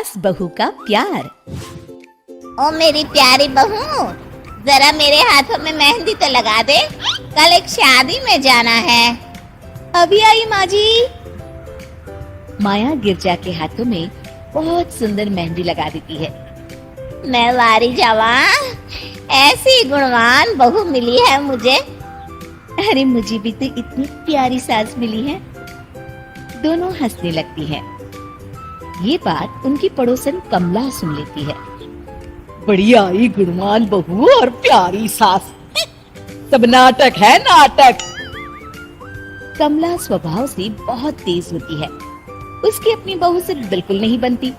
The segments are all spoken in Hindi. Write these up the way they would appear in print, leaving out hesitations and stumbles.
सास बहू का प्यार। ओ मेरी प्यारी बहू, जरा मेरे हाथों में मेहंदी तो लगा दे, कल एक शादी में जाना है। अभी आई माँ जी। माया गिरजा के हाथों में बहुत सुंदर मेहंदी लगा देती है। मैं वारी जावा, ऐसी गुणवान बहू मिली है मुझे। अरे मुझे भी तो इतनी प्यारी सास मिली है। दोनों हंसने लगती हैं। ये बात उनकी पड़ोसन कमला सुन लेती है। बढ़िया ही गुणवान बहू और प्यारी सास, सब नाटक है नाटक। कमला स्वभाव से बहुत तेज होती है। उसकी अपनी बहू से बिल्कुल नहीं बनती,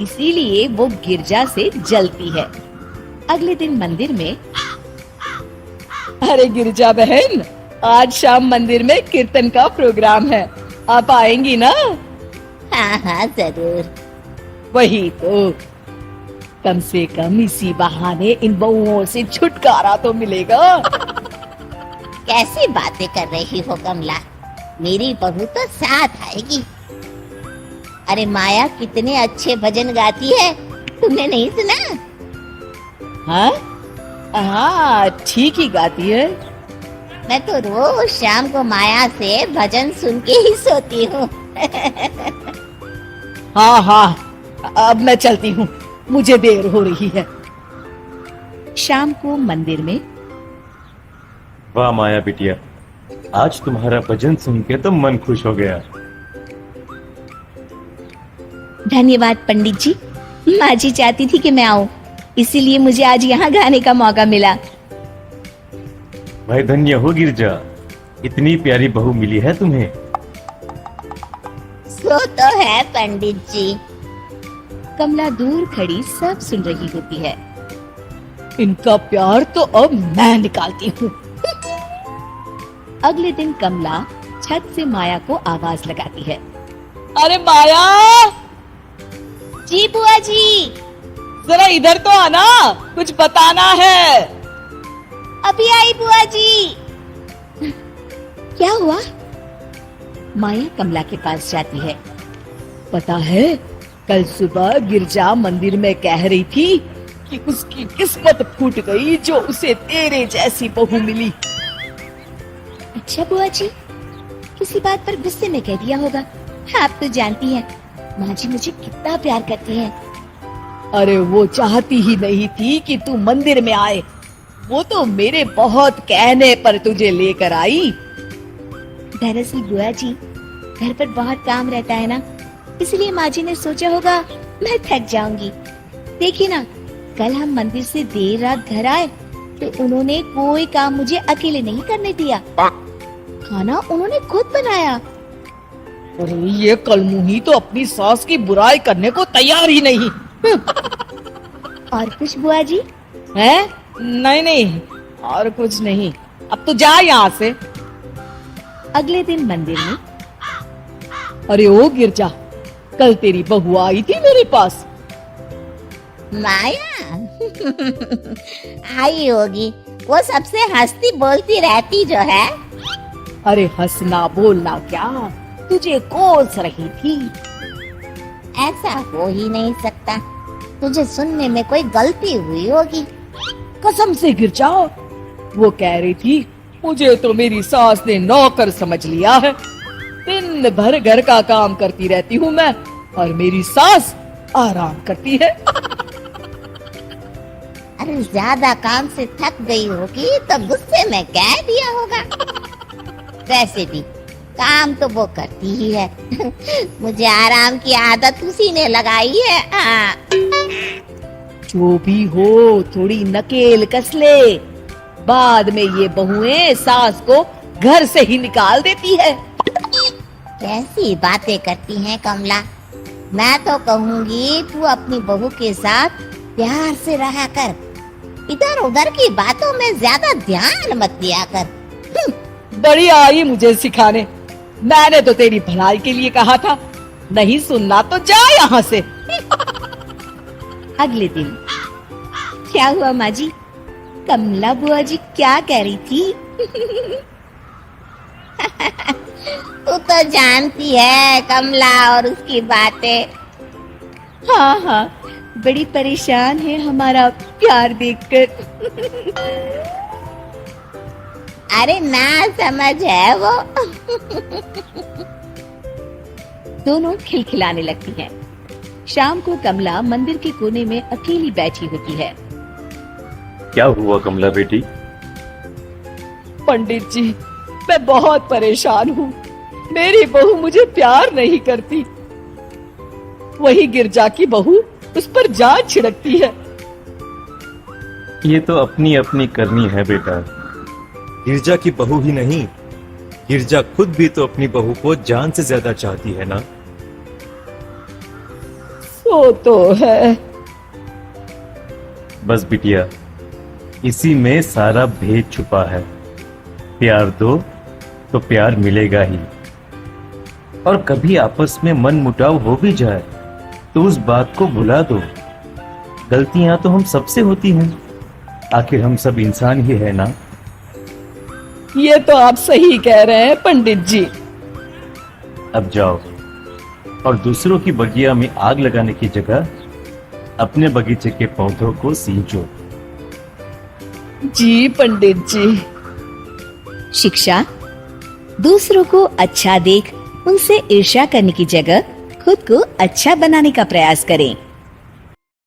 इसीलिए वो गिरजा से जलती है। अगले दिन मंदिर में, अरे गिरजा बहन, आज शाम मंदिर में कीर्तन का प्रोग्राम है, आप आएंगी ना? हाँ हाँ जरूर। वही तो, कम से कम इसी बहाने इन बहुओं से छुटकारा तो मिलेगा। कैसी बातें कर रही हो कमला, मेरी बहू तो साथ आएगी। अरे माया कितने अच्छे भजन गाती है, तुमने नहीं सुना? हाँ हाँ, ठीक ही गाती है। मैं तो रोज शाम को माया से भजन सुन के ही सोती हूँ। हाँ हाँ, अब मैं चलती हूँ, मुझे देर हो रही है। शाम को मंदिर में, वाह माया बिटिया, आज तुम्हारा भजन सुन के तो मन खुश हो गया। धन्यवाद पंडित जी। माँ जी चाहती थी कि मैं आऊं, इसीलिए मुझे आज यहाँ गाने का मौका मिला। भाई धन्य हो गिरजा, इतनी प्यारी बहू मिली है तुम्हें। सो तो है पंडित जी। कमला दूर खड़ी सब सुन रही होती है। इनका प्यार तो अब मैं निकालती हूँ। अगले दिन कमला छत से माया को आवाज लगाती है। अरे माया, जी बुआ जी। जरा इधर तो आना, कुछ बताना है। अभी आई बुआ जी। क्या हुआ? माया कमला के पास जाती है। पता है, कल सुबह गिरजा मंदिर में कह रही थी कि उसकी किस्मत फूट गई जो उसे तेरे जैसी बहू मिली। अच्छा बुआ जी, किसी बात पर गुस्से में कह दिया होगा। आप तो जानती हैं, माँ जी मुझे कितना प्यार करती हैं। अरे वो चाहती ही नहीं थी कि तू मंदिर में आए, वो तो मेरे बहुत कहने पर तुझे लेकर आई। दरअसल बुआ जी, घर पर बहुत काम रहता है ना, इसलिए माँ जी ने सोचा होगा मैं थक जाऊंगी। देखिए ना, कल हम मंदिर से देर रात घर आए तो उन्होंने कोई काम मुझे अकेले नहीं करने दिया। खाना उन्होंने खुद बनाया। अरे ये कलमुही तो अपनी सास की बुराई करने को तैयार ही नहीं। और कुछ बुआ जी? है? नहीं नहीं, और कुछ नहीं, अब तो जा यहाँ से। अगले दिन मंदिर में, अरे ओ गिरजा, कल तेरी बहू आई थी मेरे पास। माया आई होगी, वो सबसे हंसती बोलती रहती जो है। अरे हंसना बोलना क्या, तुझे कोस रही थी। ऐसा हो ही नहीं सकता, तुझे सुनने में कोई गलती हुई होगी। कसम से गिरजा, वो कह रही थी मुझे तो मेरी सास ने नौकर समझ लिया है। दिन भर घर का काम करती रहती हूँ मैं, और मेरी सास आराम करती है। अरे ज्यादा काम से थक गई होगी तो गुस्से में कह दिया होगा। वैसे भी काम तो वो करती ही है। मुझे आराम की आदत उसी ने लगाई है। हाँ। जो भी हो, थोड़ी नकेल कस ले, बाद में ये बहुएं सास को घर से ही निकाल देती है। कैसी बातें करती हैं कमला। मैं तो कहूँगी तू अपनी बहू के साथ प्यार से रहा कर, इधर उधर की बातों में ज्यादा ध्यान मत दिया कर। बड़ी आई मुझे सिखाने, मैंने तो तेरी भलाई के लिए कहा था, नहीं सुनना तो जा यहाँ से। अगले दिन, क्या हुआ माँ जी? कमला बुआ जी क्या कह रही थी? तू तो जानती है कमला और उसकी बातें। हाँ हाँ, बड़ी परेशान है हमारा प्यार देखकर। अरे ना समझ है वो। दोनों खिलखिलाने लगती हैं। शाम को कमला मंदिर के कोने में अकेली बैठी होती है। क्या हुआ कमला बेटी? पंडित जी, मैं बहुत परेशान हूँ। मेरी बहू मुझे प्यार नहीं करती। वही गिरजा की बहू उस पर जान छिड़कती है। ये तो अपनी अपनी करनी है बेटा। गिरजा की बहू ही नहीं, गिरजा खुद भी तो अपनी बहू को जान से ज्यादा चाहती है ना। वो तो है। बस बिटिया, इसी में सारा भेद छुपा है। प्यार दो तो प्यार मिलेगा ही। और कभी आपस में मन मुटाव हो भी जाए तो उस बात को भुला दो। गलतियां तो हम सबसे होती हैं, आखिर हम सब इंसान ही है ना। ये तो आप सही कह रहे हैं पंडित जी। अब जाओ और दूसरों की बगिया में आग लगाने की जगह अपने बगीचे के पौधों को सींचो। जी पंडित जी। शिक्षा, दूसरों को अच्छा देख उनसे ईर्ष्या करने की जगह खुद को अच्छा बनाने का प्रयास करें।